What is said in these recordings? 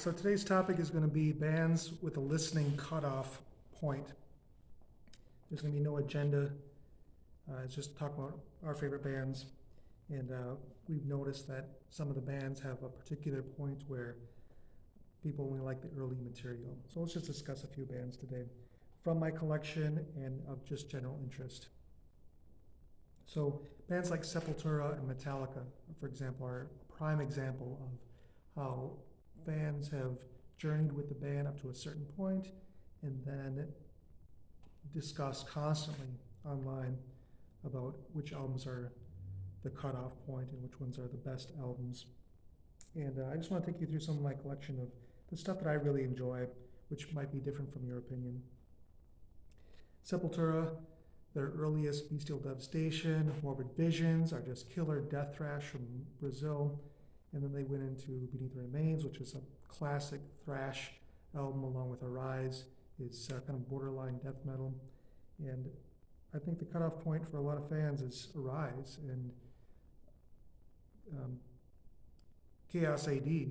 So today's topic is going to be bands with a listening cutoff point. There's going to be no agenda. It's just talk about our favorite bands. And we've noticed that some of the bands have a particular point where people only like the early material. So let's just discuss a few bands today from my collection and of just general interest. So bands like Sepultura and Metallica, for example, are a prime example of how fans have journeyed with the band up to a certain point and then discuss constantly online about which albums are the cutoff point and which ones are the best albums. And I just want to take you through some of my collection of the stuff that I really enjoy, which might be different from your opinion. Sepultura, their earliest Bestial Devastation, Morbid Visions are just killer death thrash from Brazil. And then they went into Beneath the Remains, which is a classic thrash album along with Arise. It's kind of borderline death metal. And I think the cutoff point for a lot of fans is Arise. And Chaos AD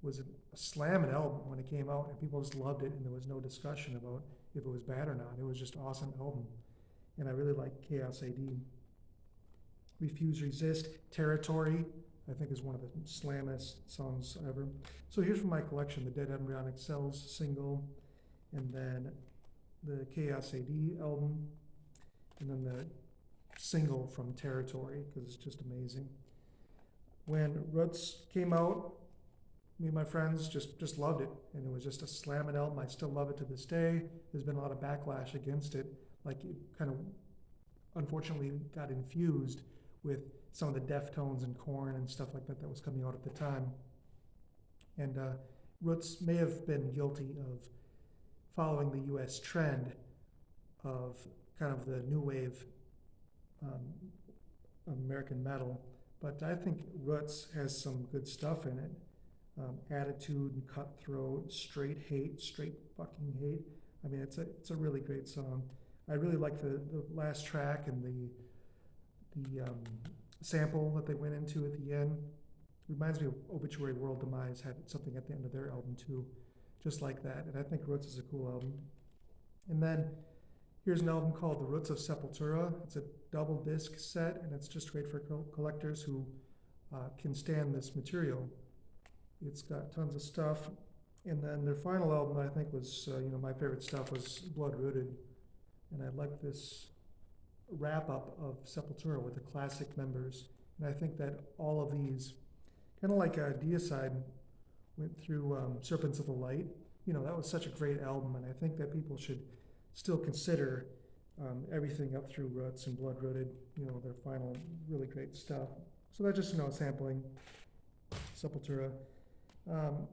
was a slamming album when it came out, and people just loved it, and there was no discussion about if it was bad or not. It was just an awesome album. And I really like Chaos AD. Refuse Resist, Territory, I think is one of the slammest songs ever. So here's from my collection, the Dead Embryonic Cells single, and then the Chaos AD album, and then the single from Territory, because it's just amazing. When Roots came out, me and my friends just loved it, and it was just a slamming album. I still love it to this day. There's been a lot of backlash against it, like it kind of unfortunately got infused with some of the Deftones and Korn and stuff like that that was coming out at the time. And Roots may have been guilty of following the US trend of kind of the new wave American metal, but I think Roots has some good stuff in it. Attitude and Cutthroat, Straight Hate, Straight Fucking Hate. I mean, it's a really great song. I really like the last track and the sample that they went into at the end. Reminds me of Obituary World Demise had something at the end of their album too, just like that. And I think Roots is a cool album. And then here's an album called The Roots of Sepultura. It's a double disc set, and it's just great for collectors who can stand this material. It's got tons of stuff. And then their final album, I think, was my favorite stuff was Blood Rooted, and I like this wrap up of Sepultura with the classic members. And I think that all of these, kind of like Deicide went through Serpents of the Light, that was such a great album, and I think that people should still consider everything up through Roots and Blood Rooted, their final really great stuff. So that's just, sampling Sepultura.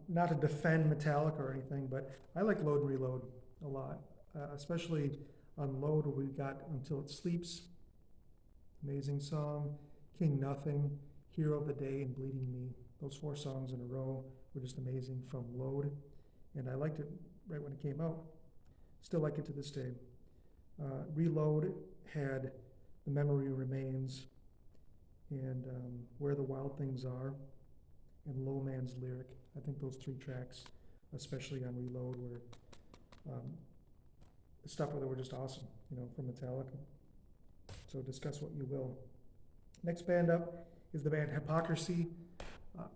Not to defend Metallica or anything, but I like Load and Reload a lot, especially on Load where we got Until It Sleeps, amazing song, King Nothing, Hero of the Day, and Bleeding Me. Those 4 songs in a row were just amazing from Load, and I liked it right when it came out. Still like it to this day. Reload had The Memory Remains and Where the Wild Things Are and Low Man's Lyric. I think those 3 tracks, especially on Reload, were stuff that were just awesome, from Metallica. So discuss what you will. Next band up is the band Hypocrisy.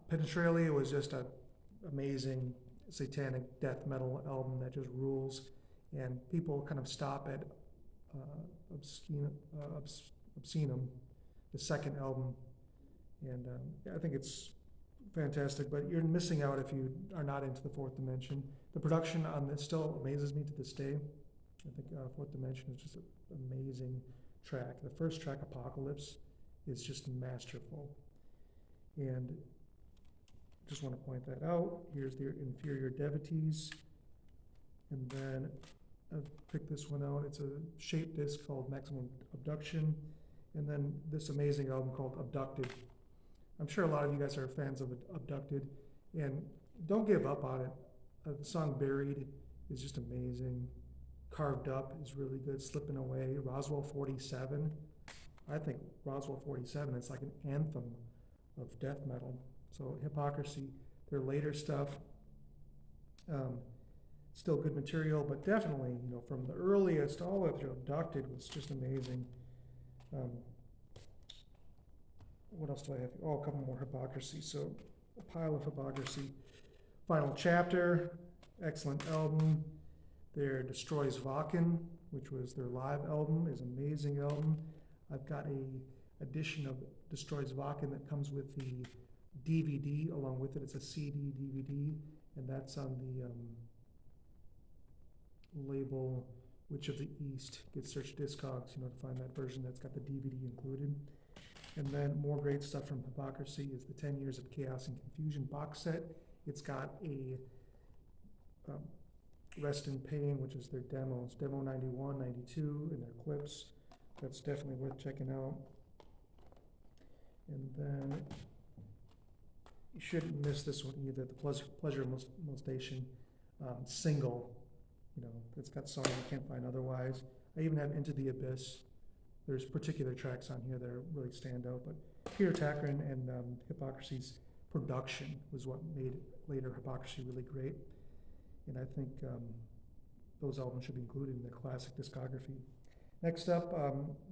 Penetralia was just an amazing satanic death metal album that just rules, and people kind of stop at Obscenum, the second album, and I think it's fantastic, but you're missing out if you are not into the Fourth Dimension. The production on this still amazes me to this day. I think Fourth Dimension is just an amazing track. The first track, Apocalypse, is just masterful. And just want to point that out. Here's the Inferior Devotees. And then I've picked this one out. It's a shape disc called Maximum Abduction. And then this amazing album called Abducted. I'm sure a lot of you guys are fans of Abducted. And don't give up on it. The song Buried is just amazing. Carved Up is really good. Slipping Away. Roswell 47. I think Roswell 47 is like an anthem of death metal. So Hypocrisy, their later stuff, Still good material, but definitely, from the earliest all the way through Abducted was just amazing. What else do I have? Oh, a couple more Hypocrisy. So a pile of Hypocrisy. Final Chapter, excellent album. Their Destroys Vakken, which was their live album, is an amazing album. I've got a edition of Destroys Vakken that comes with the DVD along with it. It's a CD DVD, and that's on the label Witch of the East. Get search Discogs, to find that version that's got the DVD included. And then more great stuff from Hypocrisy is the 10 Years of Chaos and Confusion box set. It's got a Rest in Pain, which is their demos, demo 91, 92, and their clips. That's definitely worth checking out. And then you shouldn't miss this one either, the Pleasure Molestation single. It's got songs you can't find otherwise. I even have Into the Abyss. There's particular tracks on here that really stand out, but Peter Takrin and Hypocrisy's production was what made later Hypocrisy really great. And I think those albums should be included in the classic discography. Next up,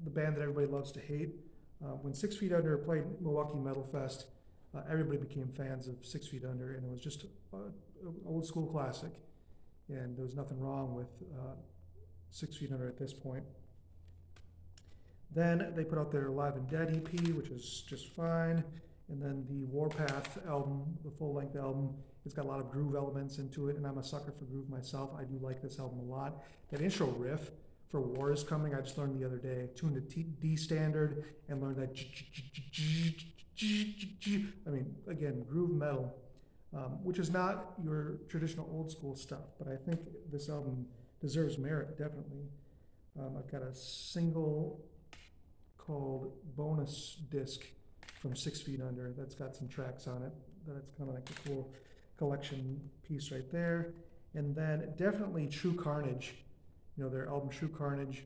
the band that everybody loves to hate. When 6 Feet Under played Milwaukee Metal Fest, everybody became fans of 6 Feet Under, and it was just an old school classic. And there was nothing wrong with 6 Feet Under at this point. Then they put out their Live and Dead EP, which is just fine. And then the Warpath album, the full-length album, it's got a lot of groove elements into it, and I'm a sucker for groove myself. I do like this album a lot. That intro riff for War Is Coming, I just learned the other day. Tuned to D standard and learned that. I mean, again, groove metal, which is not your traditional old school stuff, but I think this album deserves merit, definitely. I've got a single called Bonus Disc from 6 Feet Under that's got some tracks on it. That's kind of like a cool collection piece right there. And then definitely True Carnage, their album True Carnage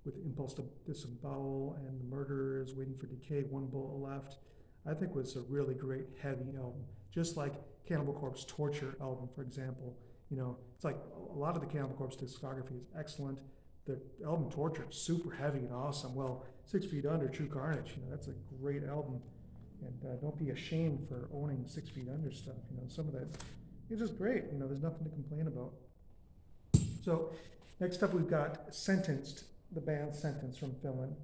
with Impulse to Disembowel and The Murderers, Waiting for Decay, One Bullet Left, I think was a really great heavy album. Just like Cannibal Corpse Torture album, for example. It's like a lot of the Cannibal Corpse discography is excellent. The album Torture is super heavy and awesome. Well, 6 Feet Under, True Carnage, that's a great album. And don't be ashamed for owning 6 Feet Under stuff. Some of that is just great. There's nothing to complain about. So next up we've got Sentenced, the band Sentenced from Finland.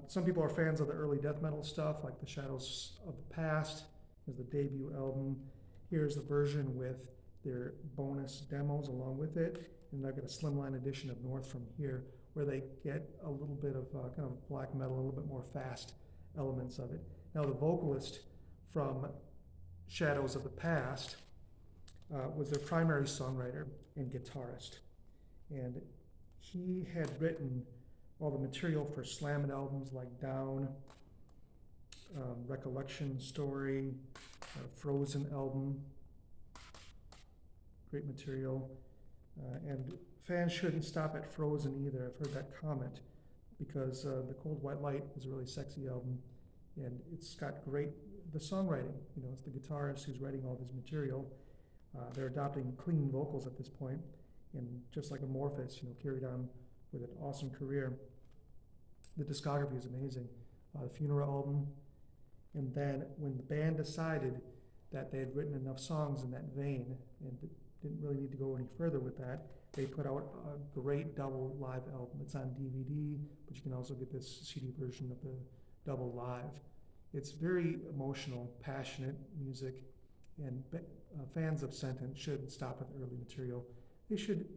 Some people are fans of the early death metal stuff, like The Shadows of the Past is the debut album. Here's the version with their bonus demos along with it. And I've got a slimline edition of North from Here, where they get a little bit of kind of black metal, a little bit more fast elements of it. Now, the vocalist from Shadows of the Past was their primary songwriter and guitarist. And he had written all the material for Slammin' albums like Down, Recollection Story, Frozen album. Great material. And fans shouldn't stop at Frozen either. I've heard that comment because The Cold White Light is a really sexy album. And it's got the songwriting, it's the guitarist who's writing all this material. They're adopting clean vocals at this point, and just like Amorphous, carried on with an awesome career. The discography is amazing. The Funeral album, and then when the band decided that they had written enough songs in that vein and didn't really need to go any further with that, they put out a great double live album. It's on DVD, but you can also get this CD version of the double live. It's very emotional, passionate music, and fans of Sentence shouldn't stop at the early material. They should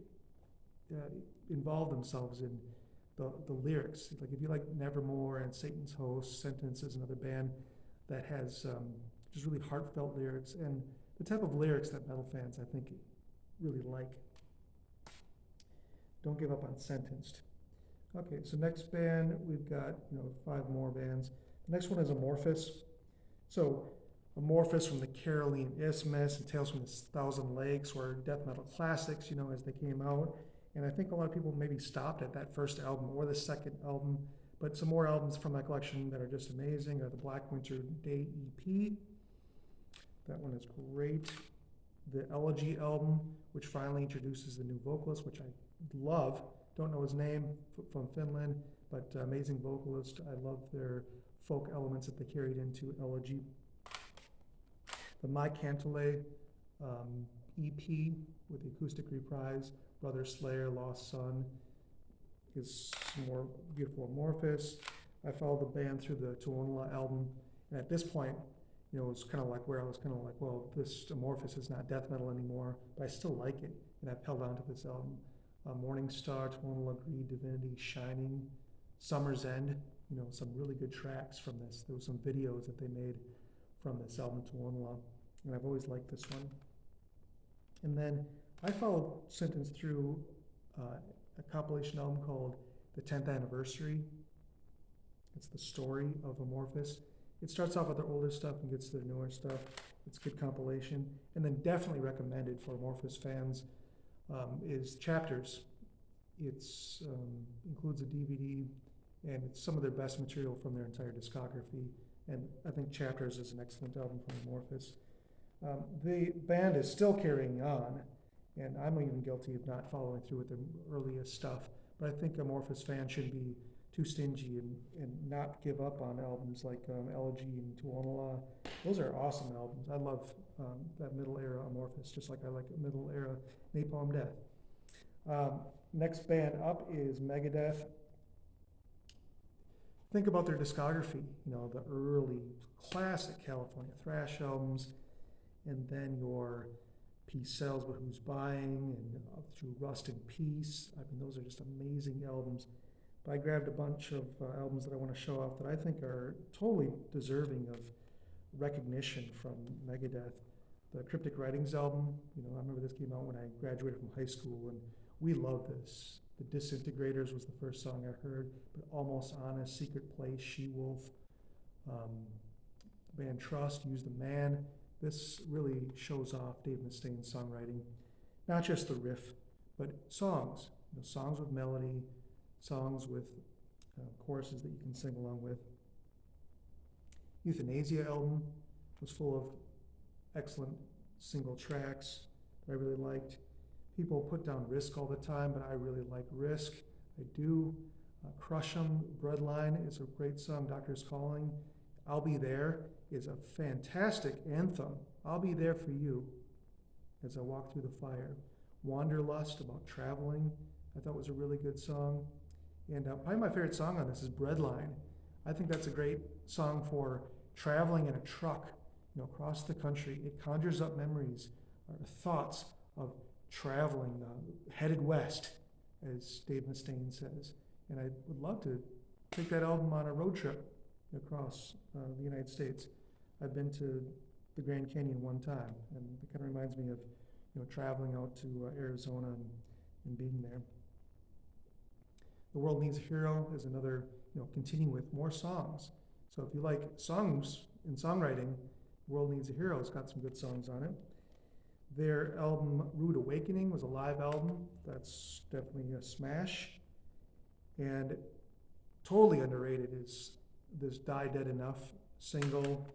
involve themselves in the lyrics. Like if you like Nevermore and Satan's Host, Sentence is another band that has just really heartfelt lyrics and the type of lyrics that metal fans, I think, really like. Don't give up on Sentenced. Okay, so next band, we've got 5 more bands. The next one is Amorphous. So Amorphous from the Caroline Isthmus and Tales from the Thousand Lakes were death metal classics, as they came out. And I think a lot of people maybe stopped at that first album or the second album, but some more albums from that collection that are just amazing are the Black Winter Day EP. That one is great. The Elegy album, which finally introduces the new vocalist, which I love. Don't know his name, from Finland, but amazing vocalist. I love their folk elements that they carried into Elegy. The My Cantilé EP with the acoustic reprise, Brother Slayer, Lost Son, is some more beautiful Amorphous. I followed the band through the Tuonela album, and at this point, it was kind of like where I was kind of like, well, this Amorphous is not death metal anymore, but I still like it, and I've held on to this album. Morning Star, Tuonela, Greed, Divinity, Shining, Summer's End, some really good tracks from this. There were some videos that they made from this album, Tuonela, and I've always liked this one. And then I followed Sentence through a compilation album called The 10th Anniversary. It's the story of Amorphous. It starts off with their older stuff and gets to their newer stuff. It's a good compilation. And then definitely recommended for Amorphous fans is Chapters. It includes a DVD, and it's some of their best material from their entire discography. And I think Chapters is an excellent album from Amorphous. The band is still carrying on, and I'm even guilty of not following through with their earliest stuff. But I think Amorphous fans shouldn't be too stingy and not give up on albums like Elegy and Tuonela. Those are awesome albums. I love that middle era Amorphous, just like I like middle era Napalm Death. Next band up is Megadeath. Think about their discography, the early classic California thrash albums, and then your Peace Sells But Who's Buying, and up through Rust in Peace. I mean, those are just amazing albums. But I grabbed a bunch of albums that I want to show off that I think are totally deserving of recognition from Megadeth. The Cryptic Writings album, I remember this came out when I graduated from high school, and we love this. The Disintegrators was the first song I heard, but Almost Honest, Secret Place, She-Wolf, the band Trust, Use the Man. This really shows off Dave Mustaine's songwriting. Not just the riff, but songs. Songs with melody, songs with choruses that you can sing along with. Euthanasia album was full of excellent single tracks that I really liked. People put down Risk all the time, but I really like Risk. I do. Crush 'Em, Breadline is a great song. Doctor's Calling. I'll Be There is a fantastic anthem. I'll be there for you as I walk through the fire. Wanderlust, about traveling, I thought was a really good song. And probably my favorite song on this is Breadline. I think that's a great song for traveling in a truck, across the country. It conjures up memories or thoughts of traveling, headed west, as Dave Mustaine says. And I would love to take that album on a road trip across the United States. I've been to the Grand Canyon one time, and it kind of reminds me of, traveling out to Arizona and being there. The World Needs a Hero is another, continuing with more songs. So if you like songs and songwriting, World Needs a Hero has got some good songs on it. Their album Rude Awakening was a live album. That's definitely a smash. And totally underrated is this Die Dead Enough single,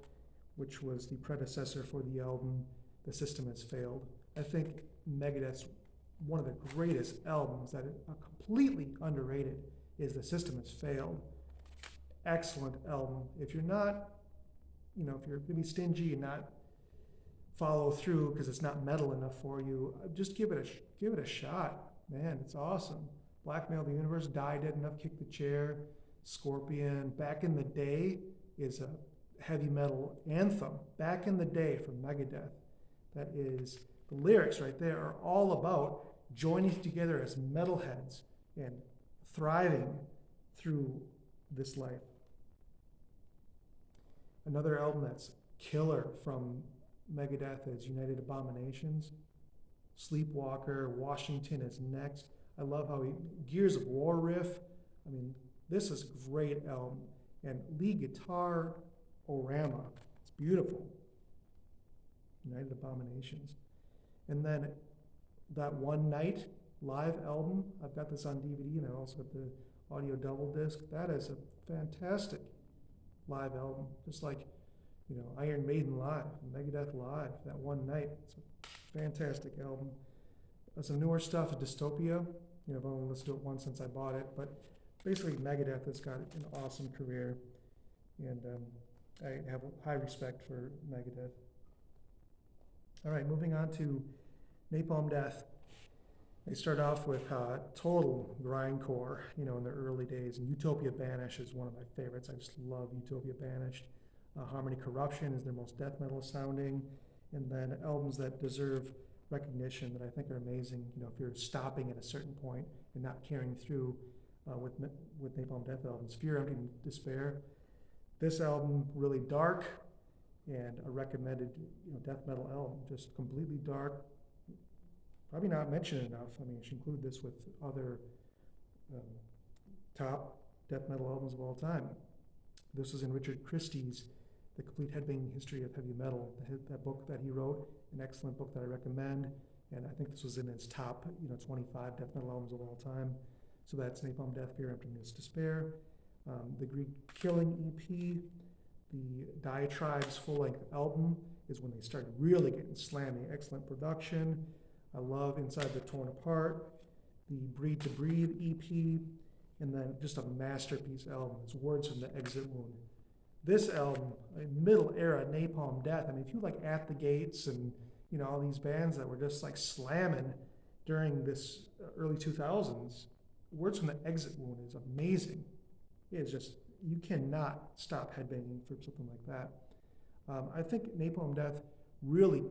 which was the predecessor for the album The System Has Failed. I think Megadeth's one of the greatest albums that is completely underrated is The System Has Failed. Excellent album. If you're not, if you're going to be stingy and not follow through because it's not metal enough for you, just give it a shot. Man, it's awesome. Blackmail the Universe, Die Dead Enough, Kick the Chair, Scorpion. Back in the Day is a heavy metal anthem. Back in the Day from Megadeth. That is, the lyrics right there are all about joining together as metalheads and thriving through this life. Another album that's killer from Megadeth is United Abominations. Sleepwalker, Washington is Next. I love how Gears of War riff. I mean, this is a great album. And lead guitar, Orama. It's beautiful. United Abominations. And then that One Night live album, I've got this on DVD and I also got the audio double disc. That is a fantastic live album. Just like, Iron Maiden live, Megadeth live, that One Night. It's a Fantastic album. Some newer stuff, Dystopia. I've only listened to it once since I bought it, but basically Megadeth has got an awesome career, and I have high respect for Megadeth. All right, moving on to Napalm Death. They start off with total grindcore, in the early days. And Utopia Banished is one of my favorites. I just love Utopia Banished. Harmony Corruption is their most death metal sounding. And then albums that deserve recognition that I think are amazing. If you're stopping at a certain point and not carrying through with Napalm Death albums, Fear, Empty, and Despair. This album, really dark, and a recommended death metal album, just completely dark. Probably not mentioned enough. I mean, you should include this with other top death metal albums of all time. This was in Richard Christie's The Complete Headbanging History of Heavy Metal, that book that he wrote, an excellent book that I recommend. And I think this was in his top 25 death metal albums of all time. So that's Napalm Death, Fear, Emptiness, Despair. The Greek Killing EP, the Diatribes full-length album is when they started really getting slammy. Excellent production. I love Inside the Torn Apart, the Breed to Breathe EP, and then just a masterpiece album. It's Words from the Exit Wound. This album, middle era Napalm Death. I mean, if you like At the Gates and all these bands that were just like slamming during this early 2000s, Words from the Exit Wound is amazing. It's just, you cannot stop headbanging for something like that. I think Napalm Death really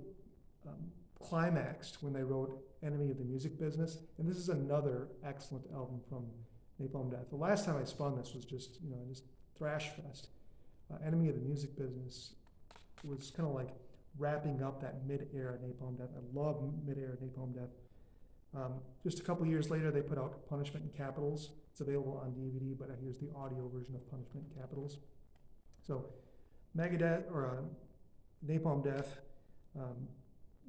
climaxed when they wrote Enemy of the Music Business, and this is another excellent album from Napalm Death. The last time I spun this was just thrash fest. Enemy of the Music Business was kind of like wrapping up that mid-era Napalm Death. I love mid-era Napalm Death. Just a couple years later, they put out Punishment in Capitals. It's available on DVD, but here's the audio version of Punishment in Capitals. So Megadeth, or Napalm Death,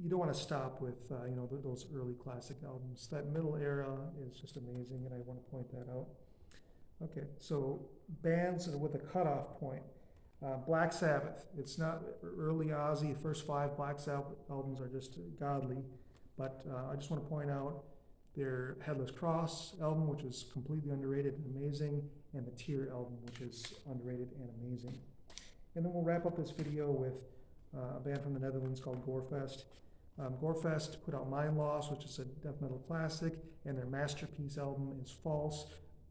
you don't want to stop with those early classic albums. That middle era is just amazing, and I want to point that out. Okay, so bands with a cutoff point. Black Sabbath. It's not early Ozzy. The first 5 Black Sabbath albums are just godly, but I just want to point out their Headless Cross album, which is completely underrated and amazing, and the Tear album, which is underrated and amazing. And then we'll wrap up this video with a band from the Netherlands called Gorefest. Gorefest put out Mind Loss, which is a death metal classic, and their masterpiece album is False.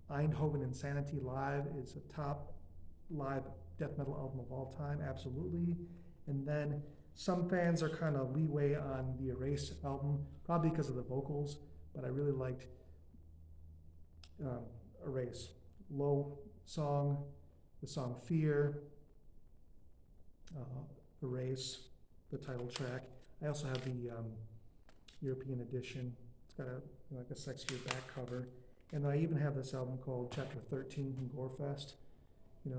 Eindhoven Insanity Live is a top live death metal album of all time, absolutely. And then some fans are kind of leeway on the Erase album, probably because of the vocals, but I really liked Erase. Low song, the song Fear, Erase, the title track. I also have the European edition. It's got a sexier back cover. And I even have this album called Chapter 13 from Gorefest.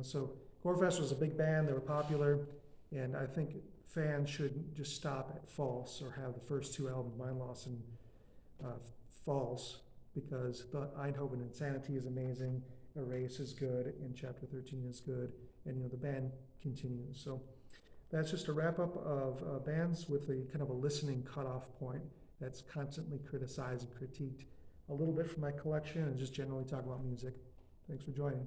So Gorefest was a big band, they were popular, and I think fans shouldn't just stop at False or have the first 2 albums, Mind Loss and False, because the Eindhoven Insanity is amazing, Erase is good, and Chapter 13 is good, and the band continues. So that's just a wrap up of bands with a kind of a listening cutoff point that's constantly criticized and critiqued. A little bit from my collection and just generally talk about music. Thanks for joining.